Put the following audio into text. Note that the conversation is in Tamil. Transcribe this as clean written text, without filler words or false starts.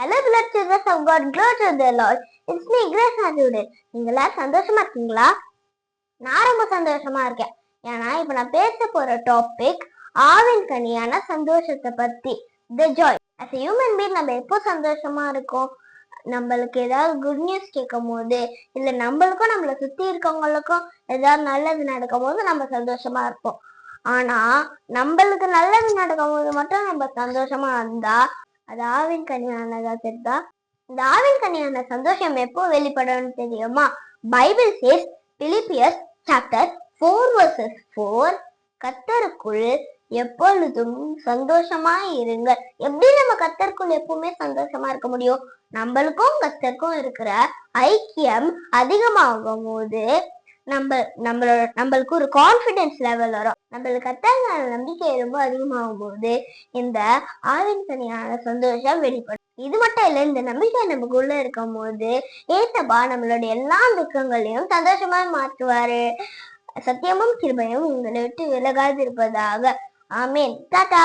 Hello, blood children of God, glory to the Lord. It's me, Grace Ajude. நீங்க எல்லாரும் சந்தோஷமா இருக்கீங்களா? நான் ரொம்ப சந்தோஷமா இருக்கேன். ஏன்னா இப்ப நான் பேச போற டாபிக் ஆவின் கனியான சந்தோஷத்தை பத்தி. The joy. As a human being நம்ம எப்போ சந்தோஷமா இருக்கோம்? நம்மளுக்கு ஏதாவது குட் நியூஸ் கேட்கும் போது, இல்ல நம்மளுக்கும் நம்மளை சுத்தி இருக்கவங்களுக்கும் ஏதாவது நல்லது நடக்கும் போது நம்ம சந்தோஷமா இருப்போம். ஆனா நம்மளுக்கு நல்லது நடக்கும் போது மட்டும் நம்ம சந்தோஷமா இருந்தா அது ஆவின் கனியானதா தெரியுதா? இந்த ஆவின் கனியான சந்தோஷம் எப்போ வெளிப்படும் தெரியுமா? பைபிள் சேஸ் பிலிப்பியர்ஸ் சாப்டர் 4:4 கர்த்தருக்குள் எப்பொழுதும் சந்தோஷமா இருங்க. எப்படி நம்ம கர்த்தருக்குள் எப்பவுமே சந்தோஷமா இருக்க முடியும்? நம்மளுக்கும் இருக்கிற ஐக்கியம் அதிகமாகும் போது நம்மளுக்கு ஒரு கான்பிடன்ஸ் லெவல் வரும். நம்மளுக்கு கர்த்தர் நம்பிக்கை ரொம்ப அதிகமாகும் போது இந்த ஆவின் கனியான சந்தோஷம் வெளிப்படும். இது மட்டும் இல்ல, இந்த நம்பிக்கை நமக்குள்ள இருக்கும் போது ஏசப்பா நம்மளுடைய எல்லா துக்கங்களையும் சந்தோஷமா மாற்றுவாரு. சத்தியமும் கிருபையும் உங்களை விட்டு விலகாது இருப்பதாக. ஆமேன். டாடா.